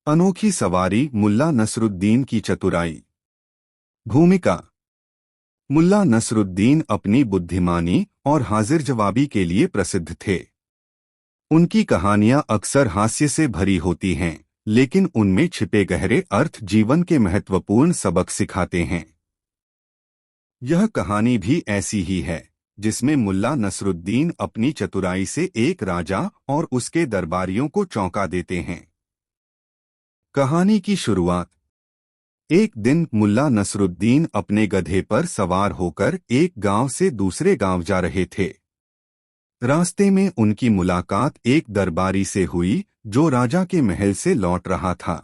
अनोखी सवारी मुल्ला नसरुद्दीन की चतुराई। भूमिका। मुल्ला नसरुद्दीन अपनी बुद्धिमानी और हाजिर जवाबी के लिए प्रसिद्ध थे। उनकी कहानियां अक्सर हास्य से भरी होती हैं, लेकिन उनमें छिपे गहरे अर्थ जीवन के महत्वपूर्ण सबक सिखाते हैं। यह कहानी भी ऐसी ही है, जिसमें मुल्ला नसरुद्दीन अपनी चतुराई से एक राजा और उसके दरबारियों को चौंका देते हैं। कहानी की शुरुआत। एक दिन मुल्ला नसरुद्दीन अपने गधे पर सवार होकर एक गांव से दूसरे गांव जा रहे थे। रास्ते में उनकी मुलाकात एक दरबारी से हुई, जो राजा के महल से लौट रहा था।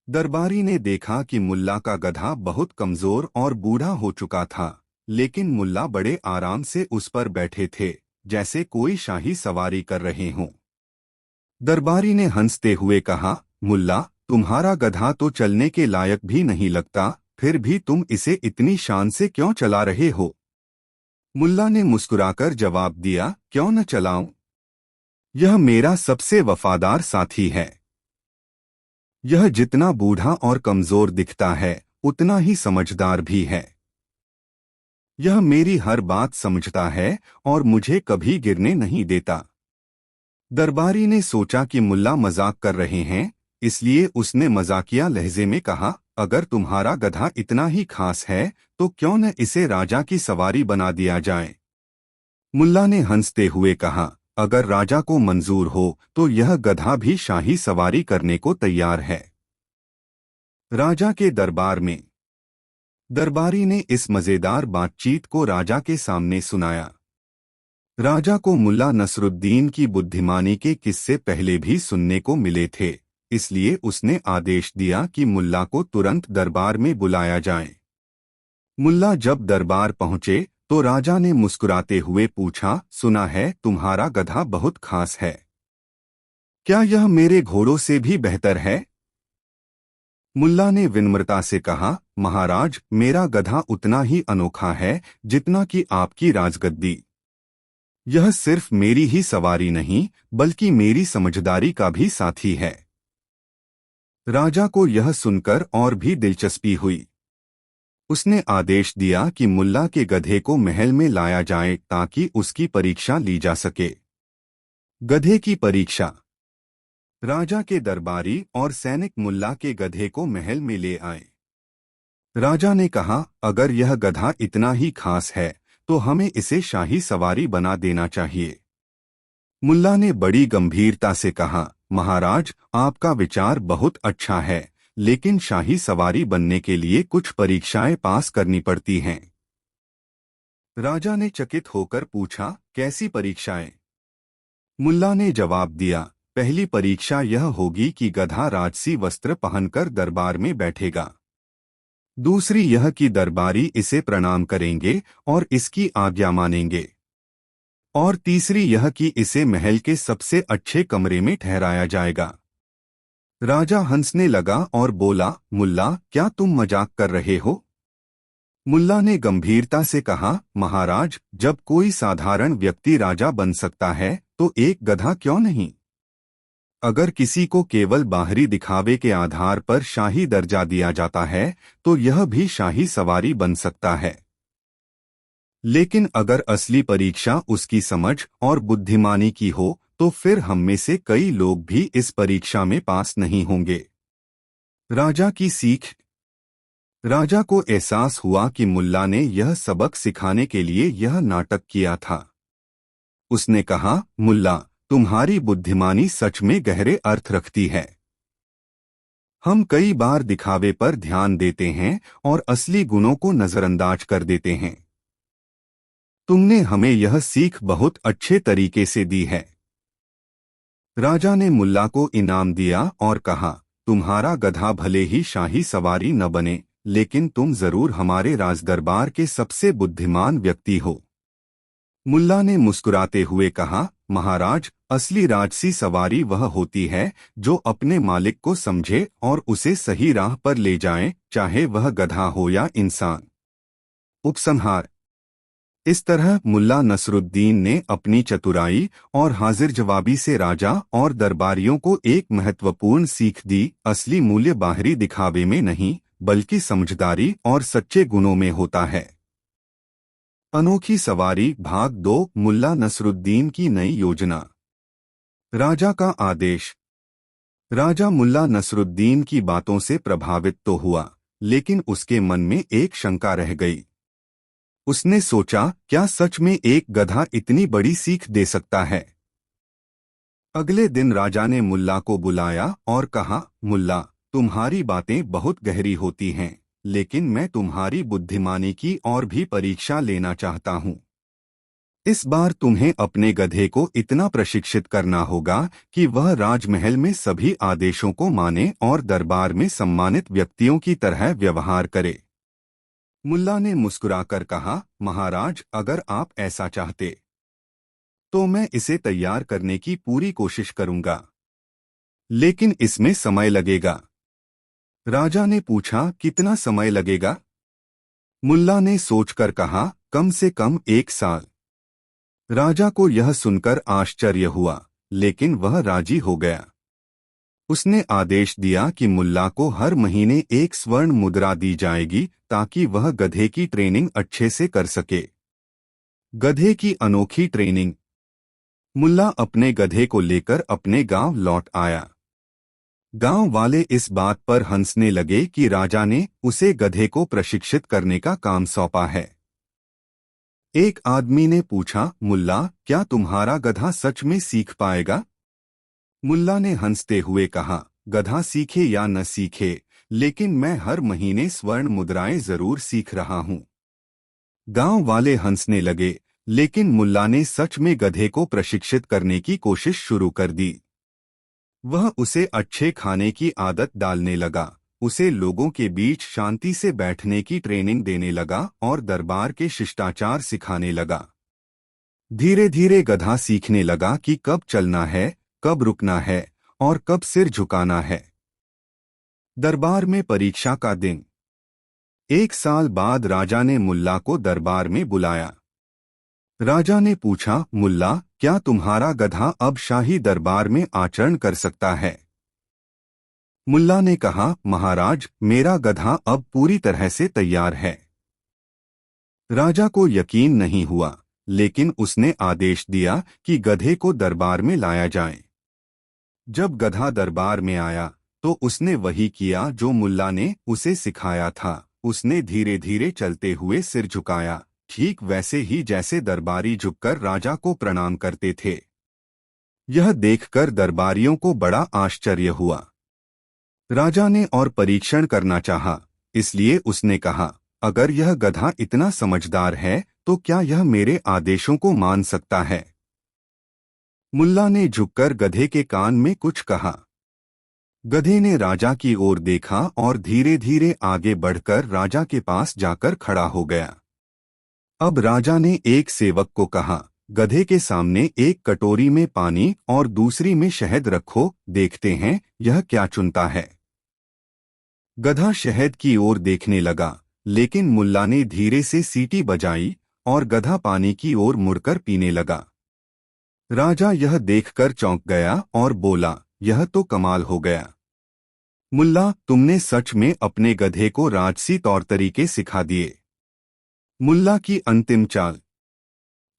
दरबारी ने देखा कि मुल्ला का गधा बहुत कमजोर और बूढ़ा हो चुका था, लेकिन मुल्ला बड़े आराम से उस पर बैठे थे, जैसे कोई शाही सवारी कर रहे हों। दरबारी ने हंसते हुए कहा, मुल्ला, तुम्हारा गधा तो चलने के लायक भी नहीं लगता, फिर भी तुम इसे इतनी शान से क्यों चला रहे हो? मुल्ला ने मुस्कुराकर जवाब दिया, क्यों न चलाऊं? यह मेरा सबसे वफादार साथी है। यह जितना बूढ़ा और कमजोर दिखता है, उतना ही समझदार भी है। यह मेरी हर बात समझता है और मुझे कभी गिरने नहीं देता। दरबारी ने सोचा कि मुल्ला मजाक कर रहे हैं, इसलिए उसने मजाकिया लहजे में कहा, अगर तुम्हारा गधा इतना ही खास है, तो क्यों न इसे राजा की सवारी बना दिया जाए? मुल्ला ने हंसते हुए कहा, अगर राजा को मंजूर हो तो यह गधा भी शाही सवारी करने को तैयार है। राजा के दरबार में। दरबारी ने इस मजेदार बातचीत को राजा के सामने सुनाया। राजा को मुल्ला नसरुद्दीन की बुद्धिमानी के किस्से पहले भी सुनने को मिले थे, इसलिए उसने आदेश दिया कि मुल्ला को तुरंत दरबार में बुलाया जाए। मुल्ला जब दरबार पहुंचे तो राजा ने मुस्कुराते हुए पूछा, सुना है तुम्हारा गधा बहुत खास है। क्या यह मेरे घोड़ों से भी बेहतर है? मुल्ला ने विनम्रता से कहा, महाराज, मेरा गधा उतना ही अनोखा है जितना कि आपकी राजगद्दी। यह सिर्फ मेरी ही सवारी नहीं, बल्कि मेरी समझदारी का भी साथी है। राजा को यह सुनकर और भी दिलचस्पी हुई। उसने आदेश दिया कि मुल्ला के गधे को महल में लाया जाए ताकि उसकी परीक्षा ली जा सके। गधे की परीक्षा। राजा के दरबारी और सैनिक मुल्ला के गधे को महल में ले आए। राजा ने कहा, अगर यह गधा इतना ही खास है तो हमें इसे शाही सवारी बना देना चाहिए। मुल्ला ने बड़ी गंभीरता से कहा, महाराज, आपका विचार बहुत अच्छा है, लेकिन शाही सवारी बनने के लिए कुछ परीक्षाएं पास करनी पड़ती हैं। राजा ने चकित होकर पूछा, कैसी परीक्षाएं? मुल्ला ने जवाब दिया, पहली परीक्षा यह होगी कि गधा राजसी वस्त्र पहनकर दरबार में बैठेगा। दूसरी यह कि दरबारी इसे प्रणाम करेंगे और इसकी आज्ञा मानेंगे। और तीसरी यह कि इसे महल के सबसे अच्छे कमरे में ठहराया जाएगा। राजा हंसने लगा और बोला, मुल्ला, क्या तुम मजाक कर रहे हो? मुल्ला ने गंभीरता से कहा, महाराज, जब कोई साधारण व्यक्ति राजा बन सकता है तो एक गधा क्यों नहीं? अगर किसी को केवल बाहरी दिखावे के आधार पर शाही दर्जा दिया जाता है तो यह भी शाही सवारी बन सकता है, लेकिन अगर असली परीक्षा उसकी समझ और बुद्धिमानी की हो तो फिर हम में से कई लोग भी इस परीक्षा में पास नहीं होंगे। राजा की सीख। राजा को एहसास हुआ कि मुल्ला ने यह सबक सिखाने के लिए यह नाटक किया था। उसने कहा, मुल्ला, तुम्हारी बुद्धिमानी सच में गहरे अर्थ रखती है। हम कई बार दिखावे पर ध्यान देते हैं और असली गुणों को नजरअंदाज कर देते हैं। तुमने हमें यह सीख बहुत अच्छे तरीके से दी है। राजा ने मुल्ला को इनाम दिया और कहा, तुम्हारा गधा भले ही शाही सवारी न बने, लेकिन तुम जरूर हमारे राजदरबार के सबसे बुद्धिमान व्यक्ति हो। मुल्ला ने मुस्कुराते हुए कहा, महाराज, असली राजसी सवारी वह होती है जो अपने मालिक को समझे और उसे सही राह पर ले जाए, चाहे वह गधा हो या इंसान। उपसंहार। इस तरह मुल्ला नसरुद्दीन ने अपनी चतुराई और हाजिर जवाबी से राजा और दरबारियों को एक महत्वपूर्ण सीख दी। असली मूल्य बाहरी दिखावे में नहीं, बल्कि समझदारी और सच्चे गुणों में होता है। अनोखी सवारी भाग 2। मुल्ला नसरुद्दीन की नई योजना। राजा का आदेश। राजा मुल्ला नसरुद्दीन की बातों से प्रभावित तो हुआ, लेकिन उसके मन में एक शंका रह गई। उसने सोचा, क्या सच में एक गधा इतनी बड़ी सीख दे सकता है? अगले दिन राजा ने मुल्ला को बुलाया और कहा, मुल्ला, तुम्हारी बातें बहुत गहरी होती हैं, लेकिन मैं तुम्हारी बुद्धिमानी की और भी परीक्षा लेना चाहता हूँ। इस बार तुम्हें अपने गधे को इतना प्रशिक्षित करना होगा कि वह राजमहल में सभी आदेशों को माने और दरबार में सम्मानित व्यक्तियों की तरह व्यवहार करे। मुल्ला ने मुस्कुराकर कहा, महाराज, अगर आप ऐसा चाहते तो मैं इसे तैयार करने की पूरी कोशिश करूंगा, लेकिन इसमें समय लगेगा। राजा ने पूछा, कितना समय लगेगा? मुल्ला ने सोचकर कहा, कम से कम 1 साल। राजा को यह सुनकर आश्चर्य हुआ, लेकिन वह राजी हो गया। उसने आदेश दिया कि मुल्ला को हर महीने 1 स्वर्ण मुद्रा दी जाएगी, ताकि वह गधे की ट्रेनिंग अच्छे से कर सके। गधे की अनोखी ट्रेनिंग। मुल्ला अपने गधे को लेकर अपने गांव लौट आया। गांव वाले इस बात पर हंसने लगे कि राजा ने उसे गधे को प्रशिक्षित करने का काम सौंपा है। एक आदमी ने पूछा, मुल्ला, क्या तुम्हारा गधा सच में सीख पाएगा? मुल्ला ने हंसते हुए कहा, गधा सीखे या न सीखे, लेकिन मैं हर महीने स्वर्ण मुद्राएं जरूर सीख रहा हूं। गांव वाले हंसने लगे, लेकिन मुल्ला ने सच में गधे को प्रशिक्षित करने की कोशिश शुरू कर दी। वह उसे अच्छे खाने की आदत डालने लगा, उसे लोगों के बीच शांति से बैठने की ट्रेनिंग देने लगा और दरबार के शिष्टाचार सिखाने लगा। धीरे धीरे गधा सीखने लगा कि कब चलना है, कब रुकना है और कब सिर झुकाना है। दरबार में परीक्षा का दिन। 1 साल बाद राजा ने मुल्ला को दरबार में बुलाया। राजा ने पूछा, मुल्ला, क्या तुम्हारा गधा अब शाही दरबार में आचरण कर सकता है? मुल्ला ने कहा, महाराज, मेरा गधा अब पूरी तरह से तैयार है। राजा को यकीन नहीं हुआ, लेकिन उसने आदेश दिया कि गधे को दरबार में लाया जाए। जब गधा दरबार में आया, तो उसने वही किया जो मुल्ला ने उसे सिखाया था। उसने धीरे धीरे चलते हुए सिर झुकाया, ठीक वैसे ही जैसे दरबारी झुककर राजा को प्रणाम करते थे। यह देखकर दरबारियों को बड़ा आश्चर्य हुआ। राजा ने और परीक्षण करना चाहा, इसलिए उसने कहा, अगर यह गधा इतना समझदार है तो क्या यह मेरे आदेशों को मान सकता है? मुल्ला ने झुककर गधे के कान में कुछ कहा। गधे ने राजा की ओर देखा और धीरे धीरे आगे बढ़कर राजा के पास जाकर खड़ा हो गया। अब राजा ने एक सेवक को कहा, गधे के सामने एक कटोरी में पानी और दूसरी में शहद रखो, देखते हैं यह क्या चुनता है। गधा शहद की ओर देखने लगा, लेकिन मुल्ला ने धीरे से सीटी बजाई और गधा पानी की ओर मुड़कर पीने लगा। राजा यह देखकर चौंक गया और बोला, यह तो कमाल हो गया। मुल्ला, तुमने सच में अपने गधे को राजसी तौर तरीके सिखा दिए। मुल्ला की अंतिम चाल।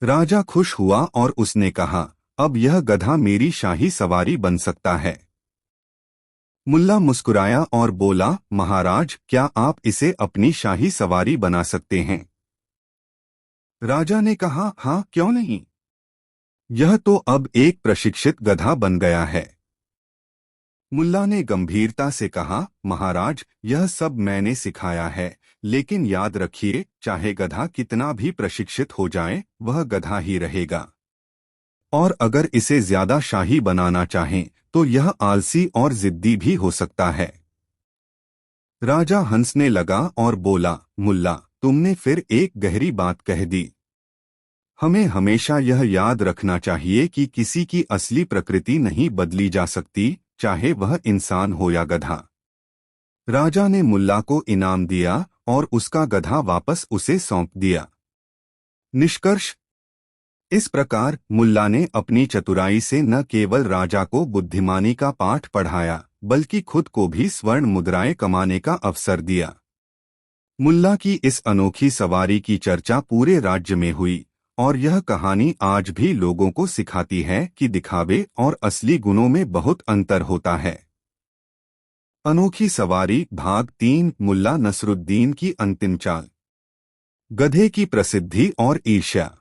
राजा खुश हुआ और उसने कहा, अब यह गधा मेरी शाही सवारी बन सकता है। मुल्ला मुस्कुराया और बोला, महाराज, क्या आप इसे अपनी शाही सवारी बना सकते हैं? राजा ने कहा, हाँ, क्यों नहीं। यह तो अब एक प्रशिक्षित गधा बन गया है। मुल्ला ने गंभीरता से कहा, महाराज, यह सब मैंने सिखाया है, लेकिन याद रखिए, चाहे गधा कितना भी प्रशिक्षित हो जाए, वह गधा ही रहेगा। और अगर इसे ज्यादा शाही बनाना चाहें, तो यह आलसी और जिद्दी भी हो सकता है। राजा हंसने लगा और बोला, मुल्ला, तुमने फिर एक गहरी बात कह दी। हमें हमेशा यह याद रखना चाहिए कि किसी की असली प्रकृति नहीं बदली जा सकती, चाहे वह इंसान हो या गधा। राजा ने मुल्ला को इनाम दिया और उसका गधा वापस उसे सौंप दिया। निष्कर्ष। इस प्रकार मुल्ला ने अपनी चतुराई से न केवल राजा को बुद्धिमानी का पाठ पढ़ाया, बल्कि खुद को भी स्वर्ण मुद्राएं कमाने का अवसर दिया। मुल्ला की इस अनोखी सवारी की चर्चा पूरे राज्य में हुई, और यह कहानी आज भी लोगों को सिखाती है कि दिखावे और असली गुणों में बहुत अंतर होता है। अनोखी सवारी भाग 3 मुल्ला नसरुद्दीन की अंतिम चाल। गधे की प्रसिद्धि और ईर्ष्या।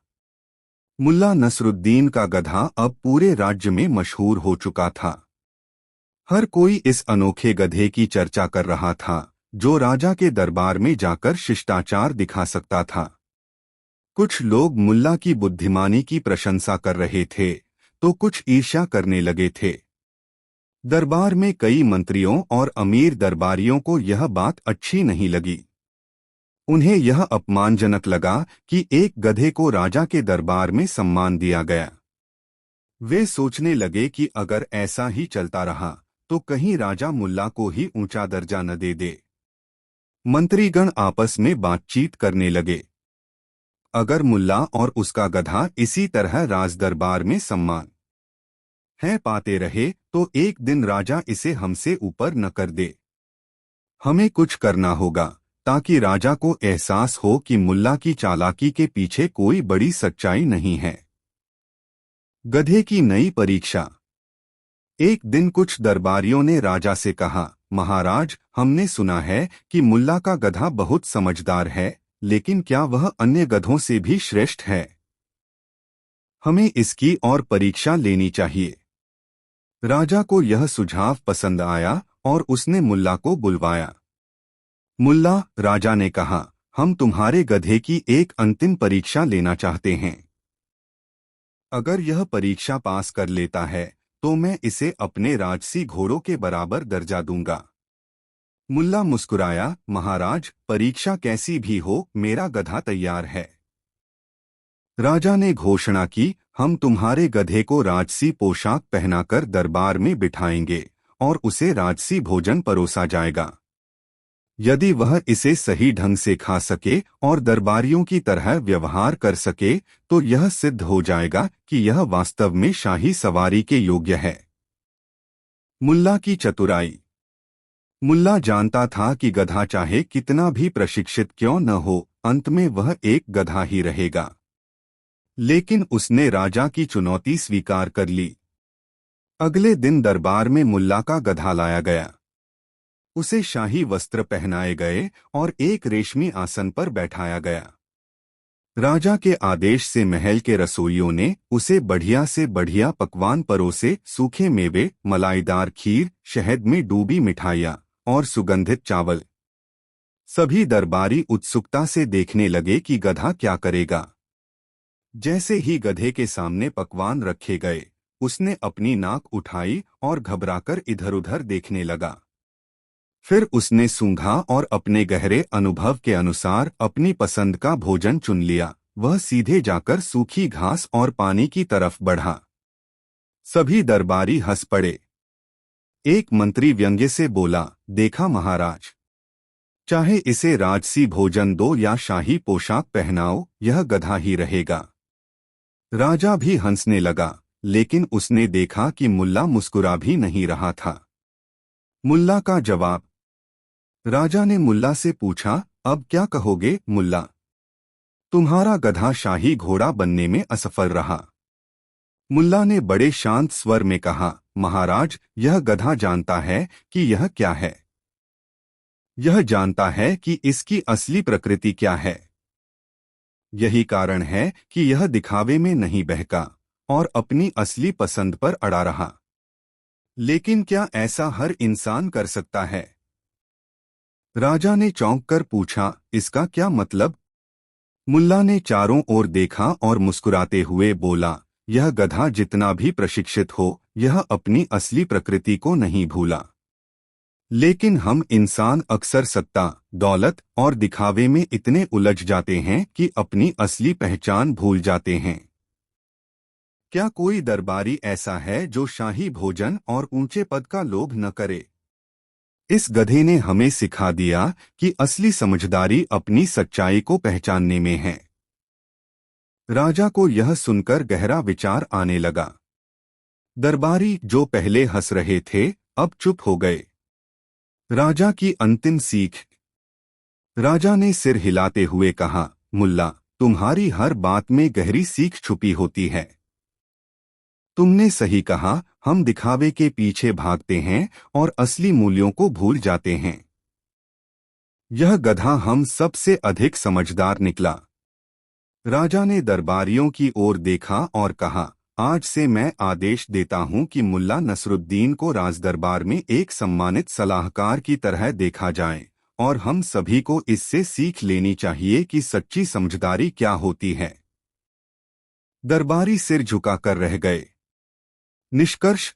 मुल्ला नसरुद्दीन का गधा अब पूरे राज्य में मशहूर हो चुका था। हर कोई इस अनोखे गधे की चर्चा कर रहा था, जो राजा के दरबार में जाकर शिष्टाचार दिखा सकता था। कुछ लोग मुल्ला की बुद्धिमानी की प्रशंसा कर रहे थे, तो कुछ ईर्ष्या करने लगे थे। दरबार में कई मंत्रियों और अमीर दरबारियों को यह बात अच्छी नहीं लगी। उन्हें यह अपमानजनक लगा कि एक गधे को राजा के दरबार में सम्मान दिया गया। वे सोचने लगे कि अगर ऐसा ही चलता रहा तो कहीं राजा मुल्ला को ही ऊंचा दर्जा न दे दे। मंत्रीगण आपस में बातचीत करने लगे। अगर मुल्ला और उसका गधा इसी तरह राज दरबार में सम्मान है पाते रहे तो एक दिन राजा इसे हमसे ऊपर न कर दे। हमें कुछ करना होगा ताकि राजा को एहसास हो कि मुल्ला की चालाकी के पीछे कोई बड़ी सच्चाई नहीं है। गधे की नई परीक्षा। एक दिन कुछ दरबारियों ने राजा से कहा, महाराज, हमने सुना है कि मुल्ला का गधा बहुत समझदार है, लेकिन क्या वह अन्य गधों से भी श्रेष्ठ है? हमें इसकी और परीक्षा लेनी चाहिए। राजा को यह सुझाव पसंद आया और उसने मुल्ला को बुलवाया। मुल्ला, राजा ने कहा, हम तुम्हारे गधे की एक अंतिम परीक्षा लेना चाहते हैं। अगर यह परीक्षा पास कर लेता है तो मैं इसे अपने राजसी घोड़ों के बराबर दर्जा दूंगा। मुल्ला मुस्कुराया, महाराज, परीक्षा कैसी भी हो, मेरा गधा तैयार है। राजा ने घोषणा की, हम तुम्हारे गधे को राजसी पोशाक पहनाकर दरबार में बिठाएंगे और उसे राजसी भोजन परोसा जाएगा। यदि वह इसे सही ढंग से खा सके और दरबारियों की तरह व्यवहार कर सके तो यह सिद्ध हो जाएगा कि यह वास्तव में शाही सवारी के योग्य है। मुल्ला की चतुराई। मुल्ला जानता था कि गधा चाहे कितना भी प्रशिक्षित क्यों न हो, अंत में वह एक गधा ही रहेगा। लेकिन उसने राजा की चुनौती स्वीकार कर ली। अगले दिन दरबार में मुल्ला का गधा लाया गया। उसे शाही वस्त्र पहनाए गए और एक रेशमी आसन पर बैठाया गया। राजा के आदेश से महल के रसोइयों ने उसे बढ़िया से बढ़िया पकवान परोसे, सूखे मेवे, मलाईदार खीर, शहद में डूबी मिठाइयाँ और सुगंधित चावल। सभी दरबारी उत्सुकता से देखने लगे कि गधा क्या करेगा। जैसे ही गधे के सामने पकवान रखे गए, उसने अपनी नाक उठाई और घबराकर इधर-उधर देखने लगा। फिर उसने सूंघा और अपने गहरे अनुभव के अनुसार अपनी पसंद का भोजन चुन लिया। वह सीधे जाकर सूखी घास और पानी की तरफ बढ़ा। सभी दरबारी हंस पड़े। एक मंत्री व्यंग्य से बोला, देखा महाराज, चाहे इसे राजसी भोजन दो या शाही पोशाक पहनाओ, यह गधा ही रहेगा। राजा भी हंसने लगा, लेकिन उसने देखा कि मुल्ला मुस्कुरा भी नहीं रहा था। मुल्ला का जवाब। राजा ने मुल्ला से पूछा, अब क्या कहोगे मुल्ला? तुम्हारा गधा शाही घोड़ा बनने में असफल रहा। मुल्ला ने बड़े शांत स्वर में कहा, महाराज, यह गधा जानता है कि यह क्या है। यह जानता है कि इसकी असली प्रकृति क्या है। यही कारण है कि यह दिखावे में नहीं बहका और अपनी असली पसंद पर अड़ा रहा। लेकिन क्या ऐसा हर इंसान कर सकता है? राजा ने चौंक कर पूछा, इसका क्या मतलब? मुल्ला ने चारों ओर देखा और मुस्कुराते हुए बोला, यह गधा जितना भी प्रशिक्षित हो, यह अपनी असली प्रकृति को नहीं भूला। लेकिन हम इंसान अक्सर सत्ता, दौलत और दिखावे में इतने उलझ जाते हैं कि अपनी असली पहचान भूल जाते हैं। क्या कोई दरबारी ऐसा है जो शाही भोजन और ऊंचे पद का लोभ न करे? इस गधे ने हमें सिखा दिया कि असली समझदारी अपनी सच्चाई को पहचानने में है। राजा को यह सुनकर गहरा विचार आने लगा। दरबारी जो पहले हंस रहे थे अब चुप हो गए। राजा की अंतिम सीख। राजा ने सिर हिलाते हुए कहा, मुल्ला, तुम्हारी हर बात में गहरी सीख छुपी होती है। तुमने सही कहा, हम दिखावे के पीछे भागते हैं और असली मूल्यों को भूल जाते हैं। यह गधा हम सबसे अधिक समझदार निकला। राजा ने दरबारियों की ओर देखा और कहा, आज से मैं आदेश देता हूं कि मुल्ला नसरुद्दीन को राजदरबार में एक सम्मानित सलाहकार की तरह देखा जाए और हम सभी को इससे सीख लेनी चाहिए कि सच्ची समझदारी क्या होती है। दरबारी सिर झुकाकर रह गए। निष्कर्ष।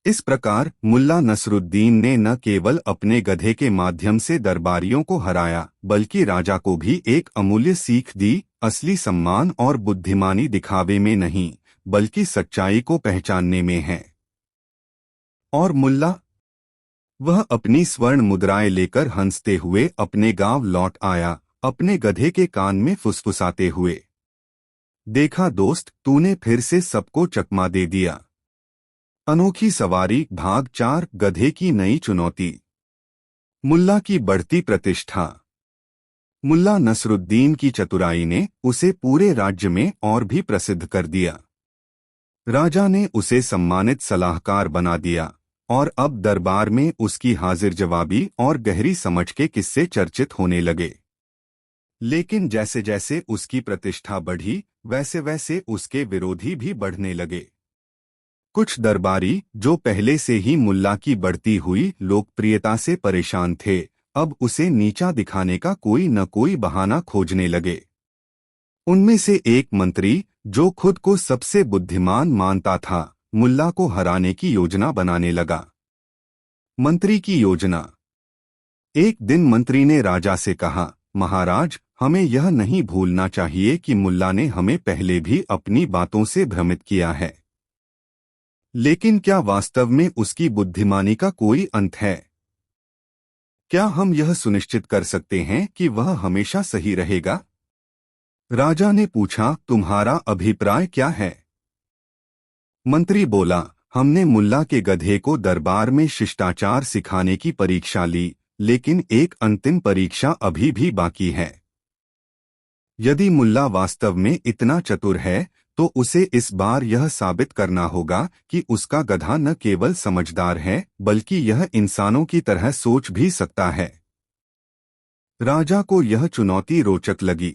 इस प्रकार मुल्ला नसरुद्दीन ने न केवल अपने गधे के माध्यम से दरबारियों को हराया बल्कि राजा को भी एक अमूल्य सीख दी। असली सम्मान और बुद्धिमानी दिखावे में नहीं बल्कि सच्चाई को पहचानने में है। और मुल्ला, वह अपनी स्वर्ण मुद्राएं लेकर हंसते हुए अपने गांव लौट आया, अपने गधे के कान में फुसफुसाते हुए, देखा दोस्त, तूने फिर से सबको चकमा दे दिया। अनोखी सवारी भाग 4 गधे की नई चुनौती। मुल्ला की बढ़ती प्रतिष्ठा। मुल्ला नसरुद्दीन की चतुराई ने उसे पूरे राज्य में और भी प्रसिद्ध कर दिया। राजा ने उसे सम्मानित सलाहकार बना दिया और अब दरबार में उसकी हाजिर जवाबी और गहरी समझ के किस्से चर्चित होने लगे। लेकिन जैसे जैसे उसकी प्रतिष्ठा बढ़ी वैसे वैसे उसके विरोधी भी बढ़ने लगे। कुछ दरबारी जो पहले से ही मुल्ला की बढ़ती हुई लोकप्रियता से परेशान थे, अब उसे नीचा दिखाने का कोई न कोई बहाना खोजने लगे। उनमें से एक मंत्री, जो खुद को सबसे बुद्धिमान मानता था, मुल्ला को हराने की योजना बनाने लगा। मंत्री की योजना। एक दिन मंत्री ने राजा से कहा, महाराज, हमें यह नहीं भूलना चाहिए कि मुल्ला ने हमें पहले भी अपनी बातों से भ्रमित किया है। लेकिन क्या वास्तव में उसकी बुद्धिमानी का कोई अंत है? क्या हम यह सुनिश्चित कर सकते हैं कि वह हमेशा सही रहेगा? राजा ने पूछा, तुम्हारा अभिप्राय क्या है? मंत्री बोला, हमने मुल्ला के गधे को दरबार में शिष्टाचार सिखाने की परीक्षा ली, लेकिन एक अंतिम परीक्षा अभी भी बाकी है। यदि मुल्ला वास्तव में इतना चतुर है तो उसे इस बार यह साबित करना होगा कि उसका गधा न केवल समझदार है बल्कि यह इंसानों की तरह सोच भी सकता है। राजा को यह चुनौती रोचक लगी।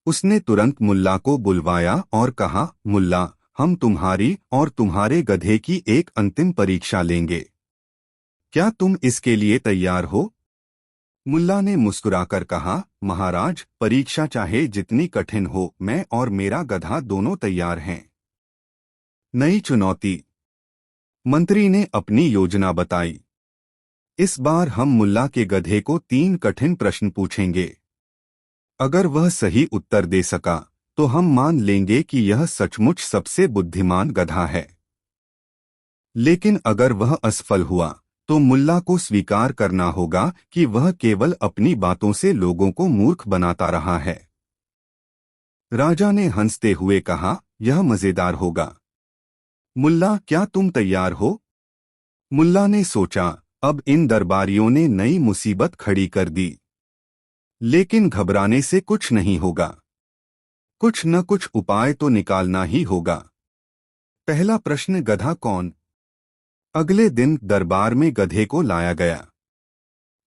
उसने तुरंत मुल्ला को बुलवाया और कहा, मुल्ला, हम तुम्हारी और तुम्हारे गधे की एक अंतिम परीक्षा लेंगे। क्या तुम इसके लिए तैयार हो? मुल्ला ने मुस्कुराकर कहा, महाराज, परीक्षा चाहे जितनी कठिन हो, मैं और मेरा गधा दोनों तैयार हैं। नई चुनौती। मंत्री ने अपनी योजना बताई। इस बार हम मुल्ला के गधे को 3 कठिन प्रश्न पूछेंगे। अगर वह सही उत्तर दे सका तो हम मान लेंगे कि यह सचमुच सबसे बुद्धिमान गधा है। लेकिन अगर वह असफल हुआ तो मुल्ला को स्वीकार करना होगा कि वह केवल अपनी बातों से लोगों को मूर्ख बनाता रहा है। राजा ने हंसते हुए कहा, यह मजेदार होगा। मुल्ला, क्या तुम तैयार हो? मुल्ला ने सोचा, अब इन दरबारियों ने नई मुसीबत खड़ी कर दी। लेकिन घबराने से कुछ नहीं होगा। कुछ न कुछ उपाय तो निकालना ही होगा। पहला प्रश्न, गधा कौन? अगले दिन दरबार में गधे को लाया गया।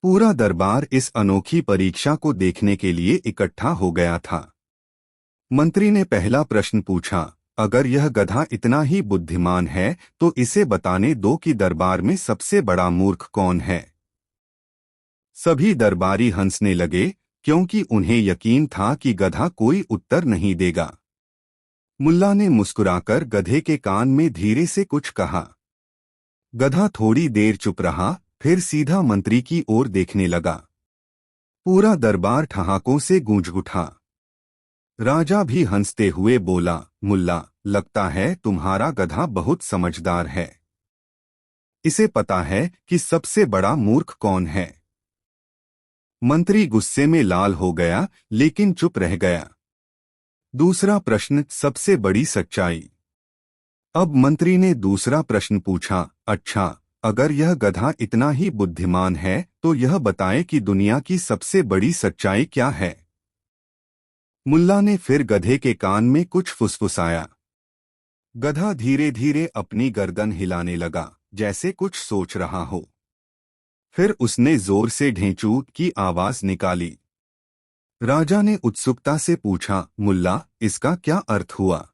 पूरा दरबार इस अनोखी परीक्षा को देखने के लिए इकट्ठा हो गया था। मंत्री ने पहला प्रश्न पूछा, अगर यह गधा इतना ही बुद्धिमान है तो इसे बताने दो कि दरबार में सबसे बड़ा मूर्ख कौन है। सभी दरबारी हंसने लगे क्योंकि उन्हें यकीन था कि गधा कोई उत्तर नहीं देगा। मुल्ला ने मुस्कुराकर गधे के कान में धीरे से कुछ कहा। गधा थोड़ी देर चुप रहा, फिर सीधा मंत्री की ओर देखने लगा। पूरा दरबार ठहाकों से गूंज उठा। राजा भी हंसते हुए बोला, मुल्ला, लगता है तुम्हारा गधा बहुत समझदार है। इसे पता है कि सबसे बड़ा मूर्ख कौन है। मंत्री गुस्से में लाल हो गया लेकिन चुप रह गया। दूसरा प्रश्न, सबसे बड़ी सच्चाई। अब मंत्री ने दूसरा प्रश्न पूछा, अच्छा, अगर यह गधा इतना ही बुद्धिमान है तो यह बताए कि दुनिया की सबसे बड़ी सच्चाई क्या है। मुल्ला ने फिर गधे के कान में कुछ फुसफुसाया। गधा धीरे धीरे अपनी गर्दन हिलाने लगा, जैसे कुछ सोच रहा हो। फिर उसने जोर से ढेंचू की आवाज निकाली। राजा ने उत्सुकता से पूछा, मुल्ला, इसका क्या अर्थ हुआ?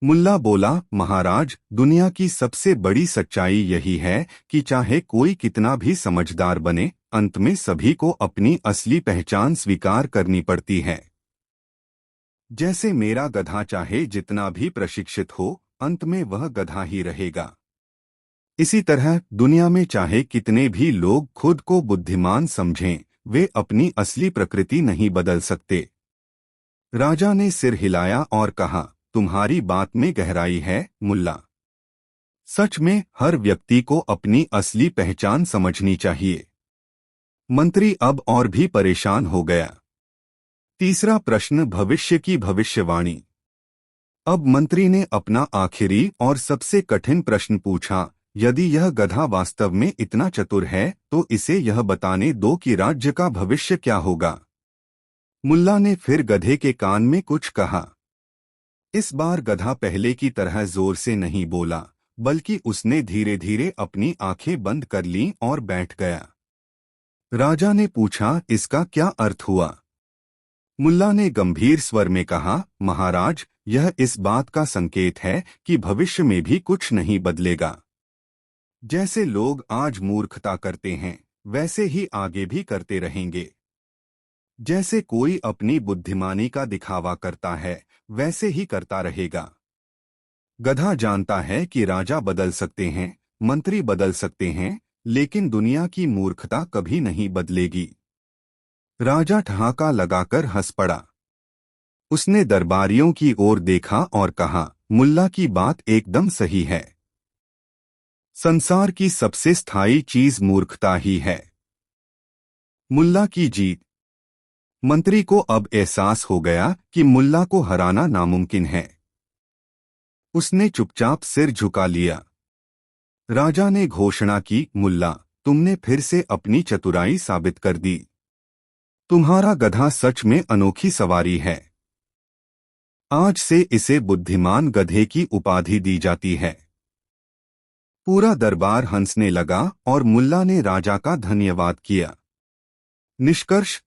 मुल्ला बोला, महाराज, दुनिया की सबसे बड़ी सच्चाई यही है कि चाहे कोई कितना भी समझदार बने, अंत में सभी को अपनी असली पहचान स्वीकार करनी पड़ती है। जैसे मेरा गधा चाहे जितना भी प्रशिक्षित हो, अंत में वह गधा ही रहेगा। इसी तरह दुनिया में चाहे कितने भी लोग खुद को बुद्धिमान समझें, वे अपनी असली प्रकृति नहीं बदल सकते। राजा ने सिर हिलाया और कहा, तुम्हारी बात में गहराई है, मुल्ला। सच में हर व्यक्ति को अपनी असली पहचान समझनी चाहिए। मंत्री अब और भी परेशान हो गया। तीसरा प्रश्न, भविष्य की भविष्यवाणी। अब मंत्री ने अपना आखिरी और सबसे कठिन प्रश्न पूछा, यदि यह गधा वास्तव में इतना चतुर है तो इसे यह बताने दो कि राज्य का भविष्य क्या होगा। मुल्ला ने फिर गधे के कान में कुछ कहा। इस बार गधा पहले की तरह जोर से नहीं बोला, बल्कि उसने धीरे धीरे अपनी आंखें बंद कर लीं और बैठ गया। राजा ने पूछा, इसका क्या अर्थ हुआ? मुल्ला ने गंभीर स्वर में कहा, महाराज, यह इस बात का संकेत है कि भविष्य में भी कुछ नहीं बदलेगा। जैसे लोग आज मूर्खता करते हैं, वैसे ही आगे भी करते रहेंगे। जैसे कोई अपनी बुद्धिमानी का दिखावा करता है, वैसे ही करता रहेगा। गधा जानता है कि राजा बदल सकते हैं, मंत्री बदल सकते हैं, लेकिन दुनिया की मूर्खता कभी नहीं बदलेगी। राजा ठहाका लगाकर हंस पड़ा। उसने दरबारियों की ओर देखा और कहा, मुल्ला की बात एकदम सही है। संसार की सबसे स्थायी चीज मूर्खता ही है। मुल्ला की जीत। मंत्री को अब एहसास हो गया कि मुल्ला को हराना नामुमकिन है। उसने चुपचाप सिर झुका लिया। राजा ने घोषणा की, मुल्ला, तुमने फिर से अपनी चतुराई साबित कर दी। तुम्हारा गधा सच में अनोखी सवारी है। आज से इसे बुद्धिमान गधे की उपाधि दी जाती है। पूरा दरबार हंसने लगा और मुल्ला ने राजा का धन्यवाद किया। निष्कर्ष,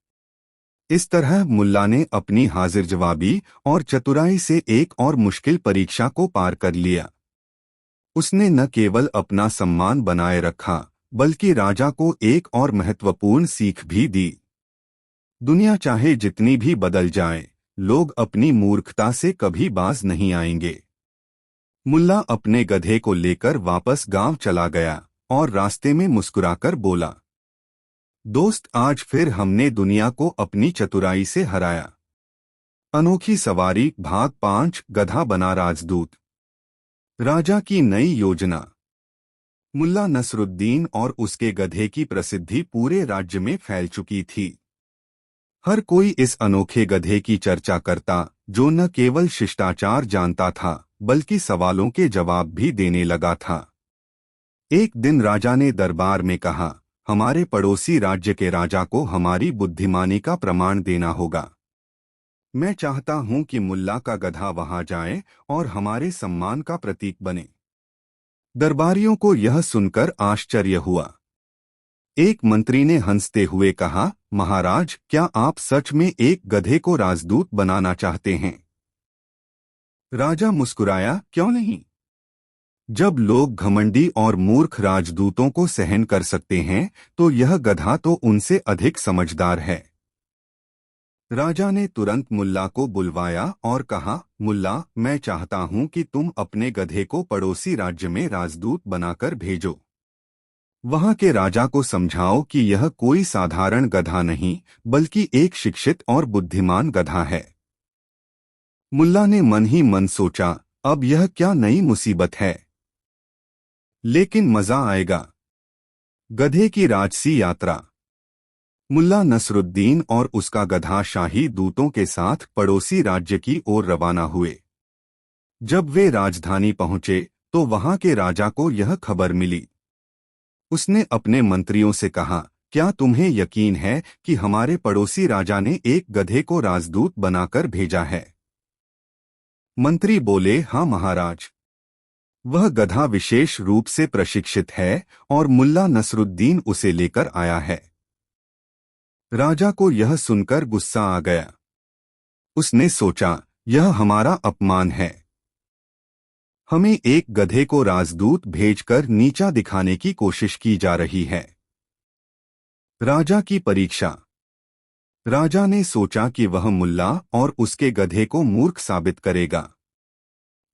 इस तरह मुल्ला ने अपनी हाजिर जवाबी और चतुराई से एक और मुश्किल परीक्षा को पार कर लिया। उसने न केवल अपना सम्मान बनाए रखा, बल्कि राजा को एक और महत्वपूर्ण सीख भी दी। दुनिया चाहे जितनी भी बदल जाए, लोग अपनी मूर्खता से कभी बाज नहीं आएंगे। मुल्ला अपने गधे को लेकर वापस गांव चला गया और रास्ते में मुस्कुराकर बोला, दोस्त, आज फिर हमने दुनिया को अपनी चतुराई से हराया। अनोखी सवारी भाग 5, गधा बना राजदूत। राजा की नई योजना। मुल्ला नसरुद्दीन और उसके गधे की प्रसिद्धि पूरे राज्य में फैल चुकी थी। हर कोई इस अनोखे गधे की चर्चा करता, जो न केवल शिष्टाचार जानता था, बल्कि सवालों के जवाब भी देने लगा था। एक दिन राजा ने दरबार में कहा, हमारे पड़ोसी राज्य के राजा को हमारी बुद्धिमानी का प्रमाण देना होगा। मैं चाहता हूं कि मुल्ला का गधा वहां जाए और हमारे सम्मान का प्रतीक बने। दरबारियों को यह सुनकर आश्चर्य हुआ। एक मंत्री ने हंसते हुए कहा, महाराज, क्या आप सच में एक गधे को राजदूत बनाना चाहते हैं? राजा मुस्कुराया, क्यों नहीं? जब लोग घमंडी और मूर्ख राजदूतों को सहन कर सकते हैं, तो यह गधा तो उनसे अधिक समझदार है। राजा ने तुरंत मुल्ला को बुलवाया और कहा, मुल्ला, मैं चाहता हूं कि तुम अपने गधे को पड़ोसी राज्य में राजदूत बनाकर भेजो। वहां के राजा को समझाओ कि यह कोई साधारण गधा नहीं, बल्कि एक शिक्षित और बुद्धिमान गधा है। मुल्ला ने मन ही मन सोचा, अब यह क्या नई मुसीबत है, लेकिन मजा आएगा। गधे की राजसी यात्रा। मुल्ला नसरुद्दीन और उसका गधा शाही दूतों के साथ पड़ोसी राज्य की ओर रवाना हुए। जब वे राजधानी पहुंचे तो वहां के राजा को यह खबर मिली। उसने अपने मंत्रियों से कहा, क्या तुम्हें यकीन है कि हमारे पड़ोसी राजा ने एक गधे को राजदूत बनाकर भेजा है? मंत्री बोले, हाँ महाराज। वह गधा विशेष रूप से प्रशिक्षित है और मुल्ला नसरुद्दीन उसे लेकर आया है। राजा को यह सुनकर गुस्सा आ गया। उसने सोचा, यह हमारा अपमान है। हमें एक गधे को राजदूत भेजकर नीचा दिखाने की कोशिश की जा रही है। राजा की परीक्षा। राजा ने सोचा कि वह मुल्ला और उसके गधे को मूर्ख साबित करेगा।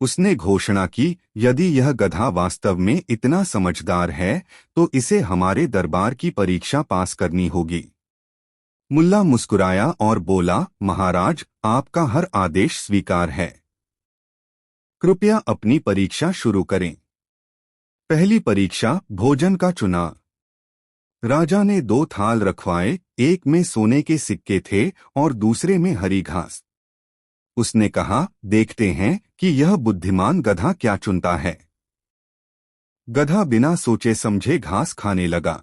उसने घोषणा की, यदि यह गधा वास्तव में इतना समझदार है तो इसे हमारे दरबार की परीक्षा पास करनी होगी। मुल्ला मुस्कुराया और बोला, महाराज, आपका हर आदेश स्वीकार है। कृपया अपनी परीक्षा शुरू करें। पहली परीक्षा, भोजन का चुनाव। राजा ने 2 थाल रखवाए, एक में सोने के सिक्के थे और दूसरे में हरी घास। उसने कहा, देखते हैं कि यह बुद्धिमान गधा क्या चुनता है। गधा बिना सोचे समझे घास खाने लगा।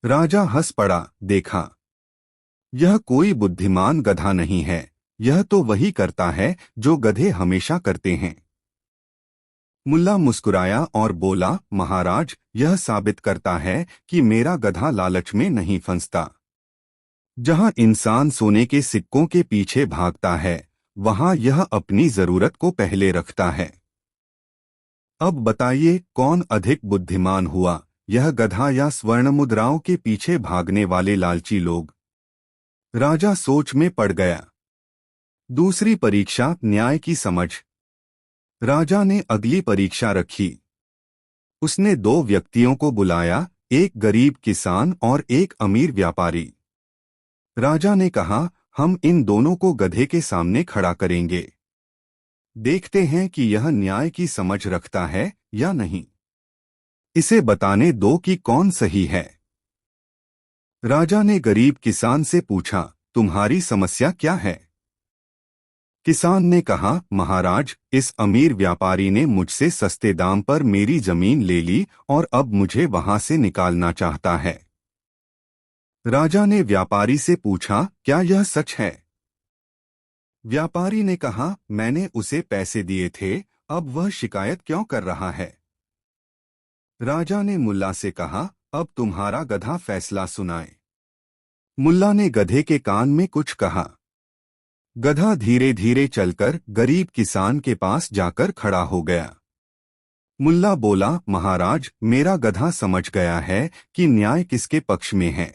राजा हंस पड़ा, देखा, यह कोई बुद्धिमान गधा नहीं है, यह तो वही करता है जो गधे हमेशा करते हैं। मुल्ला मुस्कुराया और बोला, महाराज, यह साबित करता है कि मेरा गधा लालच में नहीं फंसता। जहां इंसान सोने के सिक्कों के पीछे भागता है, वहां यह अपनी जरूरत को पहले रखता है। अब बताइए, कौन अधिक बुद्धिमान हुआ, यह गधा या स्वर्ण मुद्राओं के पीछे भागने वाले लालची लोग? राजा सोच में पड़ गया। दूसरी परीक्षा, न्याय की समझ। राजा ने अगली परीक्षा रखी। उसने 2 व्यक्तियों को बुलाया, एक गरीब किसान और एक अमीर व्यापारी। राजा ने कहा, हम इन दोनों को गधे के सामने खड़ा करेंगे। देखते हैं कि यह न्याय की समझ रखता है या नहीं। इसे बताने दो कि कौन सही है। राजा ने गरीब किसान से पूछा, तुम्हारी समस्या क्या है? किसान ने कहा, महाराज, इस अमीर व्यापारी ने मुझसे सस्ते दाम पर मेरी जमीन ले ली और अब मुझे वहां से निकालना चाहता है। राजा ने व्यापारी से पूछा, क्या यह सच है? व्यापारी ने कहा, मैंने उसे पैसे दिए थे, अब वह शिकायत क्यों कर रहा है? राजा ने मुल्ला से कहा, अब तुम्हारा गधा फैसला सुनाए। मुल्ला ने गधे के कान में कुछ कहा। गधा धीरे धीरे चलकर गरीब किसान के पास जाकर खड़ा हो गया। मुल्ला बोला, महाराज, मेरा गधा समझ गया है कि न्याय किसके पक्ष में है।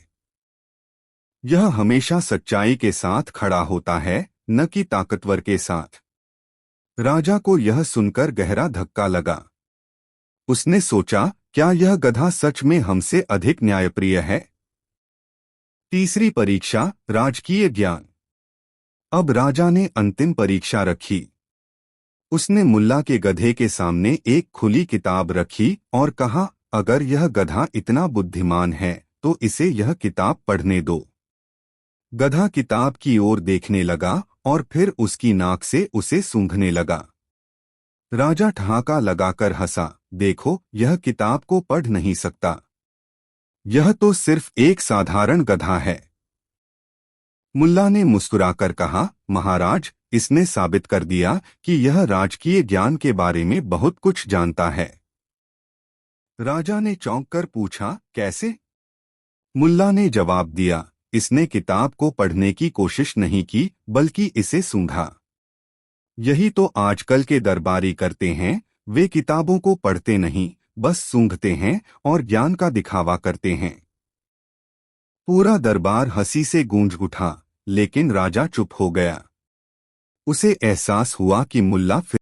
यह हमेशा सच्चाई के साथ खड़ा होता है, न कि ताकतवर के साथ। राजा को यह सुनकर गहरा धक्का लगा। उसने सोचा, क्या यह गधा सच में हमसे अधिक न्यायप्रिय है? तीसरी परीक्षा, राजकीय ज्ञान। अब राजा ने अंतिम परीक्षा रखी। उसने मुल्ला के गधे के सामने एक खुली किताब रखी और कहा, अगर यह गधा इतना बुद्धिमान है तो इसे यह किताब पढ़ने दो। गधा किताब की ओर देखने लगा और फिर उसकी नाक से उसे सूंघने लगा। राजा ठहाका लगाकर हंसा, देखो, यह किताब को पढ़ नहीं सकता। यह तो सिर्फ एक साधारण गधा है। मुल्ला ने मुस्कुराकर कहा, महाराज, इसने साबित कर दिया कि यह राजकीय ज्ञान के बारे में बहुत कुछ जानता है। राजा ने चौंककर पूछा, कैसे? मुल्ला ने जवाब दिया, इसने किताब को पढ़ने की कोशिश नहीं की, बल्कि इसे सूंघा। यही तो आजकल के दरबारी करते हैं, वे किताबों को पढ़ते नहीं, बस सूंघते हैं और ज्ञान का दिखावा करते हैं। पूरा दरबार हंसी से गूंज उठा, लेकिन राजा चुप हो गया। उसे एहसास हुआ कि मुल्ला